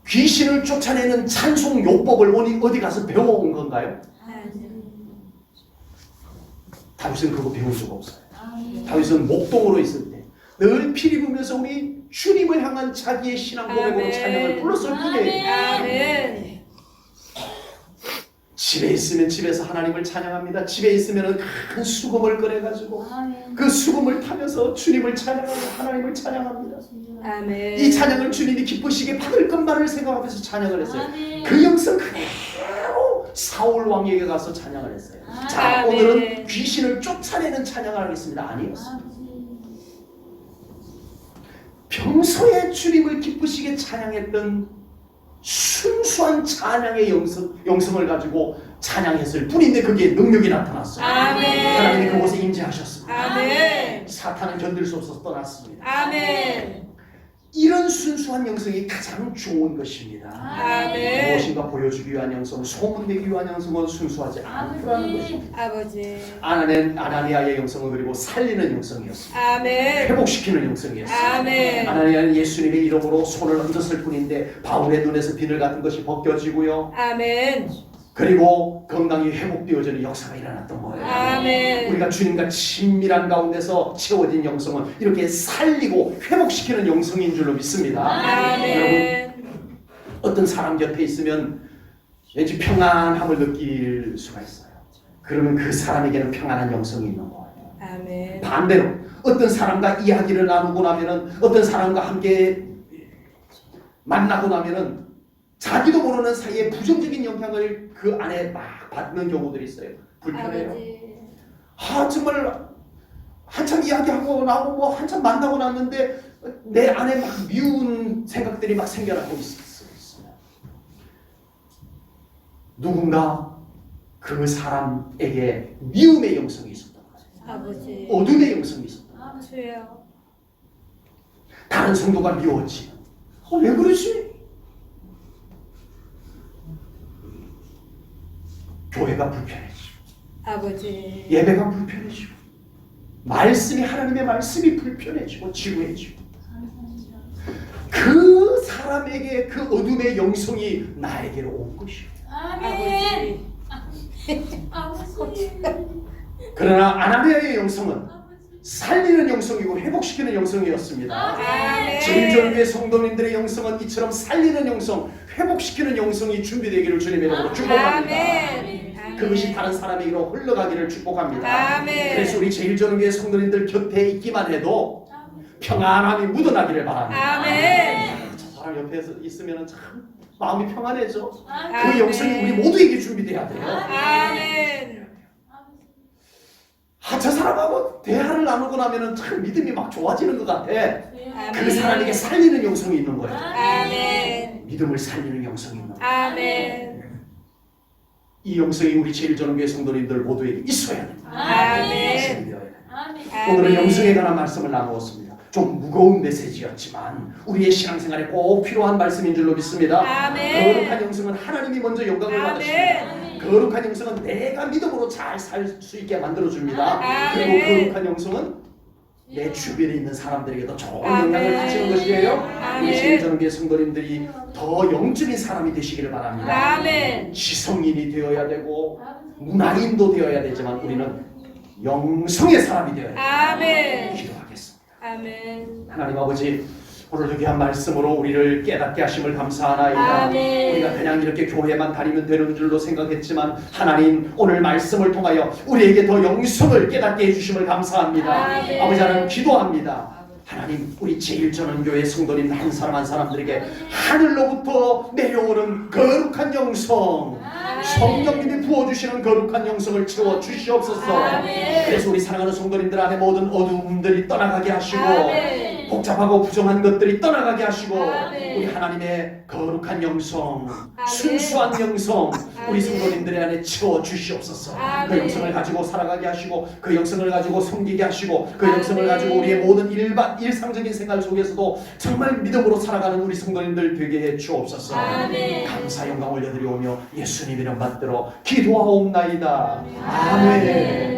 Speaker 1: 귀신을 쫓아내는 찬송 요법을 어디 가서 배워온 건가요? 다윗은 그거 배운 적 없어요. 다윗은 목동으로 있을 때 늘 피리 부면서 우리 주님을 향한 자기의 신앙 고백으로
Speaker 2: 아멘.
Speaker 1: 찬양을 불렀을 뿐이에요.
Speaker 2: 아멘.
Speaker 1: 집에 있으면 집에서 하나님을 찬양합니다. 집에 있으면 큰 수금을 꺼내가지고 그 수금을 타면서 주님을 찬양하고 하나님을 찬양합니다.
Speaker 2: 아멘.
Speaker 1: 이 찬양을 주님이 기쁘시게 받을 것만을 생각하면서 찬양을 했어요. 그 영성 그대로 사울 왕에게 가서 찬양을 했어요. 자,
Speaker 2: 아멘.
Speaker 1: 오늘은 귀신을 쫓아내는 찬양을 하겠습니다. 아니었어요. 평소에 주님을 기쁘시게 찬양했던 순수한 찬양의 영성을 가지고 찬양했을 뿐인데 그게 능력이 나타났어요.
Speaker 2: 아멘.
Speaker 1: 하나님이 그곳에 임재하셨습니다.
Speaker 2: 아멘.
Speaker 1: 사탄은 견딜 수 없어서 떠났습니다.
Speaker 2: 아멘.
Speaker 1: 이런 순수한 영성이 가장 좋은 것입니다.
Speaker 2: 아멘.
Speaker 1: 무엇인가 보여주기 위한 영성, 소문내기 위한 영성은 순수하지 않다는 것입니다.
Speaker 2: 아버지.
Speaker 1: 아나니아의 영성은 그리고 살리는 영성이었습니다.
Speaker 2: 아멘.
Speaker 1: 회복시키는 영성이었습니다.
Speaker 2: 아멘.
Speaker 1: 아나니아는 예수님의 이름으로 손을 얹었을 뿐인데 바울의 눈에서 비늘 같은 것이 벗겨지고요.
Speaker 2: 아멘.
Speaker 1: 그리고 건강이 회복되어지는 역사가 일어났던 거예요.
Speaker 2: 아멘.
Speaker 1: 우리가 주님과 친밀한 가운데서 채워진 영성은 이렇게 살리고 회복시키는 영성인 줄로 믿습니다.
Speaker 2: 아멘.
Speaker 1: 어떤 사람 곁에 있으면 왠지 평안함을 느낄 수가 있어요. 그러면 그 사람에게는 평안한 영성이 있는 거예요.
Speaker 2: 아멘.
Speaker 1: 반대로 어떤 사람과 이야기를 나누고 나면은 어떤 사람과 함께 만나고 나면은 자기도 모르는 사이에 부정적인 영향을 그 안에 막 받는 경우들이 있어요. 불편해요.
Speaker 2: 아버지.
Speaker 1: 정말 한참 이야기하고 나고 뭐 한참 만나고 났는데 내 안에 막 미운 생각들이 막 생겨나고 있어요. 누군가 그 사람에게 미움의 영성이 있었던 거죠.
Speaker 2: 아버지.
Speaker 1: 어둠의 영성이 있었던 거죠.
Speaker 2: 주여.
Speaker 1: 다른 성도가 미웠지. 왜 그러지? 교회가 불편해지고
Speaker 2: 아버지.
Speaker 1: 예배가 불편해지고 말씀이 하나님의 말씀이 불편해지고 지루해지고 그 사람에게 그 어둠의 영성이 나에게로 온 것이요.
Speaker 3: 아멘.
Speaker 2: 아버지.
Speaker 1: 그러나 아나니아의 영성은 살리는 영성이고 회복시키는 영성이었습니다.
Speaker 2: 아멘.
Speaker 1: 진절교회 성도님들의 영성은 이처럼 살리는 영성, 회복시키는 영성이 준비되기를 주님의 이름으로 축복합니다.
Speaker 2: 아멘.
Speaker 1: 그것이 다른 사람에게로 흘러가기를 축복합니다.
Speaker 2: 아멘.
Speaker 1: 그래서 우리 제일전교회 성도님들 곁에 있기만 해도 평안함이 묻어나기를 바랍니다.
Speaker 2: 아멘.
Speaker 1: 저 사람 옆에 있으면 참 마음이 평안해져. 그
Speaker 2: 아멘.
Speaker 1: 영성이 우리 모두에게 준비돼야 돼요.
Speaker 2: 아멘.
Speaker 1: 저 사람하고 대화를 나누고 나면은 참 믿음이 막 좋아지는 것 같아. 그 사람에게 살리는 영성이 있는 거예요.
Speaker 2: 아멘.
Speaker 1: 믿음을 살리는 영성이 있는 거예요.
Speaker 2: 아멘.
Speaker 1: 이 영성이 우리 제일전교회 성도님들 모두에게 있어야 됩니다.
Speaker 2: 아멘.
Speaker 1: 생겨야 돼요.
Speaker 2: 아멘.
Speaker 1: 오늘은 영성에 관한 말씀을 나누었습니다. 좀 무거운 메시지였지만 우리의 신앙생활에 꼭 필요한 말씀인 줄로 믿습니다.
Speaker 2: 아멘.
Speaker 1: 거룩한 영성은 하나님이 먼저 영광을
Speaker 2: 아멘.
Speaker 1: 받으십니다. 거룩한 영성은 내가 믿음으로 잘 살 수 있게 만들어줍니다.
Speaker 2: 아멘.
Speaker 1: 그리고 거룩한 영성은 내 주변에 있는 사람들에게도 좋은
Speaker 2: 아멘.
Speaker 1: 영향을 끼치는 것이에요.
Speaker 2: 아멘.
Speaker 1: 우리 제일전교회 성도님들이 더 영적인 사람이 되시기를 바랍니다.
Speaker 2: 아멘.
Speaker 1: 지성인이 되어야 되고 문화인도 되어야 되지만 우리는 영성의 사람이 되어야 됩니다.
Speaker 2: 아멘.
Speaker 1: 기도하겠습니다.
Speaker 2: 아멘.
Speaker 1: 하나님 아버지, 오늘 귀한 말씀으로 우리를 깨닫게 하심을 감사하나이다.
Speaker 2: 아멘.
Speaker 1: 우리가 그냥 이렇게 교회만 다니면 되는 줄로 생각했지만 하나님 오늘 말씀을 통하여 우리에게 더 영성을 깨닫게 해주심을 감사합니다.
Speaker 2: 아멘.
Speaker 1: 아버지, 하나님 기도합니다. 하나님, 우리 제일전원교회 성도님 한 사람 한 사람들에게 하늘로부터 내려오는 거룩한 영성, 성령님이 부어주시는 거룩한 영성을 채워 주시옵소서.
Speaker 2: 아멘.
Speaker 1: 그래서 우리 사랑하는 성도님들 안에 모든 어두움들이 떠나가게 하시고
Speaker 2: 아멘.
Speaker 1: 복잡하고 부정한 것들이 떠나가게 하시고
Speaker 2: 아멘.
Speaker 1: 우리 하나님의 거룩한 영성,
Speaker 2: 아멘.
Speaker 1: 순수한 영성 우리
Speaker 2: 아멘.
Speaker 1: 성도님들의 안에 채워 주시옵소서.
Speaker 2: 아멘.
Speaker 1: 그 영성을 가지고 살아가게 하시고 그 영성을 가지고 섬기게 하시고 그
Speaker 2: 아멘.
Speaker 1: 영성을 가지고 우리의 모든 일상적인 생활 속에서도 정말 믿음으로 살아가는 우리 성도님들 되게 해 주옵소서.
Speaker 2: 아멘.
Speaker 1: 감사 영광 올려드리오며 예수님 이름 받들어 기도하옵나이다.
Speaker 2: 아멘.
Speaker 1: 아멘.